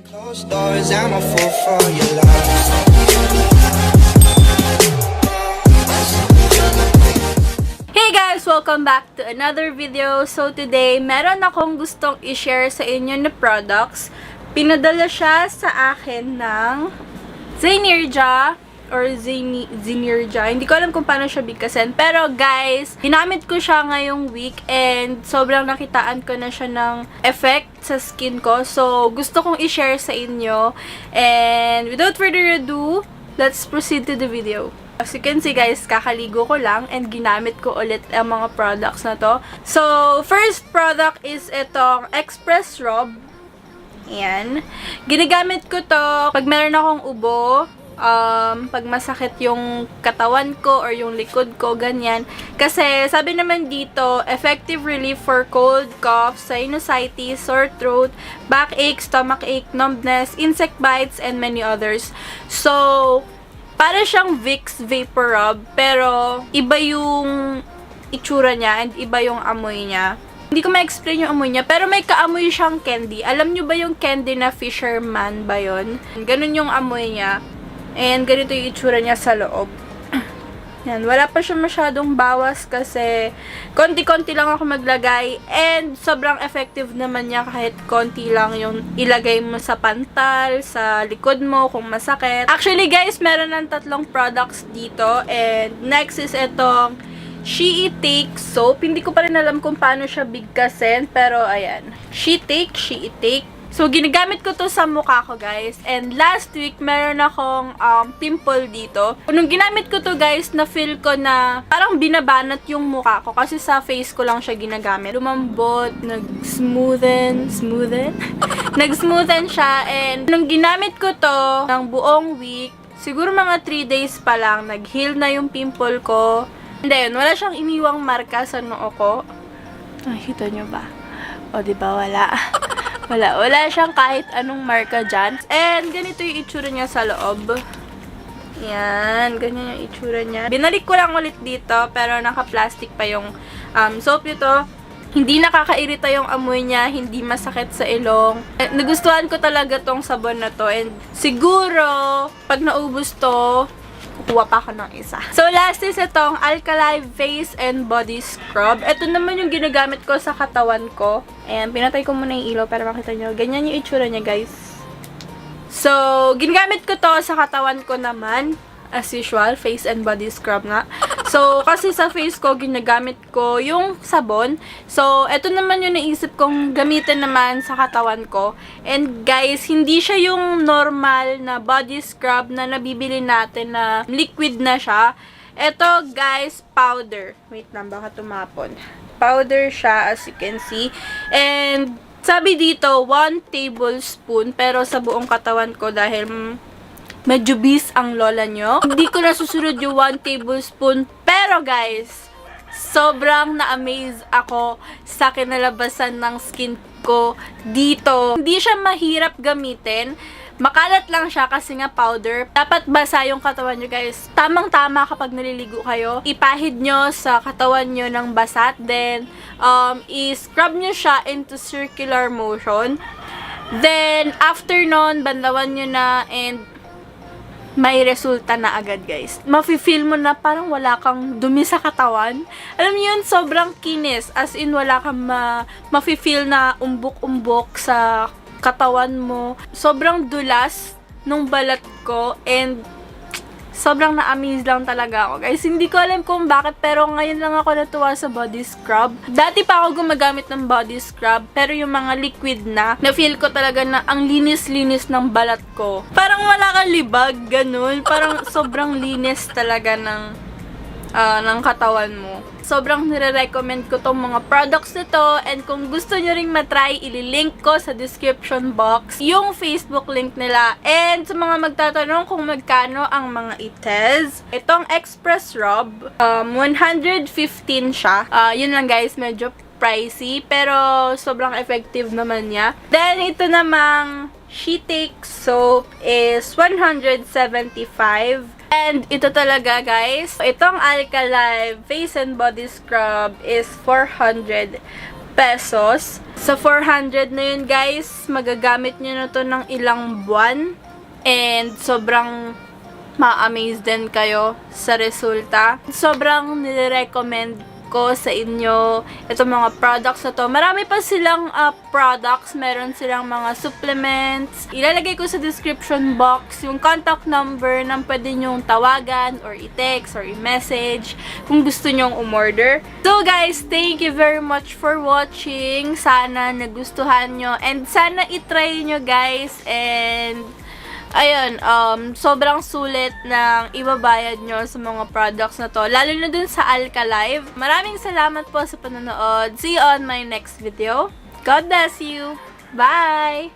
Closed doors, I'm a fool for your love. Hey guys! Welcome back to another video. So today, meron akong gustong i-share sa inyo na products. Pinadala siya sa akin ng Zenirja or Zenirja. Hindi ko alam kung paano siya bigkasin. Pero guys, ginamit ko siya ngayong week and sobrang nakitaan ko na siya ng effect sa skin ko. So, gusto kong i-share sa inyo. And without further ado, let's proceed to the video. As you can see guys, kakaligo ko lang and ginamit ko ulit ang mga products na to. So, first product is itong Express Rub. Ayan. Ginagamit ko to pag meron akong ubo, pag masakit yung katawan ko or yung likod ko, ganyan. Kasi, sabi naman dito, effective relief for cold, cough, sinusitis, sore throat, backache, stomachache, numbness, insect bites, and many others. So, para siyang Vicks Vapor Rub, pero iba yung itsura niya and iba yung amoy niya. Hindi ko ma-explain yung amoy niya, pero may kaamoy siyang candy. Alam nyo ba yung candy na Fisherman ba yun? Ganun yung amoy niya. And ganito yung itsura niya sa loob. Yan, wala pa siya masyadong bawas kasi konti-konti lang ako maglagay and sobrang effective naman niya kahit konti lang yung ilagay mo sa pantal, sa likod mo kung masakit. Actually guys, meron ng 3 products dito and next is itong She Take Soap. Hindi ko pa rin alam kung paano siya bigkasin pero ayan. She Take. So, ginagamit ko to sa mukha ko, guys. And last week, meron akong pimple dito. Nung ginamit ko to, guys, na-feel ko na parang binabanat yung mukha ko. Kasi sa face ko lang siya ginagamit. Lumambot, nag-smoothen. Nag-smoothen siya. And nung ginamit ko to ng buong week, siguro mga 3 days pa lang, nag-heal na yung pimple ko. And then, wala siyang iniwang marka sa noo ko. Nakita nyo ba? O, diba? Wala. Wala siyang kahit anong marka dyan. And, ganito yung itsura niya sa loob. Yan, ganyan yung itsura niya. Binalik ko lang ulit dito, pero naka-plastic pa yung soap nito. Hindi nakakairita yung amoy niya, hindi masakit sa ilong. Nagustuhan ko talaga tong sabon na to. And, siguro, pag naubos to, kukuha pa ako ng isa. So, last is itong Alkaline Face and Body Scrub. Ito naman yung ginagamit ko sa katawan ko. Ayan, pinatay ko muna yung ilaw para makita nyo. Ganyan yung itsura niya, guys. So, ginagamit ko to sa katawan ko naman. As usual, face and body scrub nga. So, kasi sa face ko, ginagamit ko yung sabon. So, ito naman yung naisip kong gamitin naman sa katawan ko. And guys, hindi siya yung normal na body scrub na nabibili natin na liquid na siya. Ito, guys, powder. Wait lang, baka tumapon. Powder siya, as you can see. And, sabi dito, 1 tablespoon. Pero sa buong katawan ko, dahil medyo bis ang lola nyo, hindi ko nasusunod yung 1 tablespoon. Pero guys, sobrang na-amaze ako sa kinalabasan ng skin ko dito. Hindi siya mahirap gamitin. Makalat lang siya kasi nga powder. Dapat basa yung katawan nyo, guys. Tamang-tama kapag naliligo kayo. Ipahid nyo sa katawan nyo ng basa. Then, i-scrub nyo siya into circular motion. Then, after nun, banlawan nyo na and may resulta na agad, guys. Mafe-feel mo na parang wala kang dumi sa katawan. Alam niyo yun, sobrang kinis. As in, wala kang mafe-feel na umbok-umbok sa katawan mo. Sobrang dulas nung balat ko and sobrang na-amaze lang talaga ako, guys. Hindi ko alam kung bakit, pero ngayon lang ako natuwa sa body scrub. Dati pa ako gumagamit ng body scrub, pero yung mga liquid na-feel ko talaga na ang linis-linis ng balat ko. Parang wala kang libag, ganun. Parang sobrang linis talaga ng katawan mo. Sobrang nire-recommend ko tong mga products na to. And kung gusto nyo ring matry, ililink ko sa description box yung Facebook link nila. And sa mga magtatanong kung magkano ang mga ites, itong Express Rub, 115 siya. Yun lang guys, medyo pricey, pero sobrang effective naman niya. Then, ito namang She Take Soap is 175. And ito talaga, guys. Itong Alkaline Face and Body Scrub is 400 pesos. Sa 400 na yun, guys, magagamit nyo na to ng ilang buwan. And sobrang ma-amaze din kayo sa resulta. Sobrang nire-recommend ko sa inyo itong mga products na to. Marami pa silang products. Meron silang mga supplements. Ilalagay ko sa description box yung contact number na pwede nyong tawagan or i-text or i-message kung gusto nyong umorder. So guys, thank you very much for watching. Sana nagustuhan nyo and sana itry nyo guys, and ayun, sobrang sulit ng ibabayad nyo sa mga products na to. Lalo na dun sa Alkalive. Maraming salamat po sa panonood. See you on my next video. God bless you. Bye!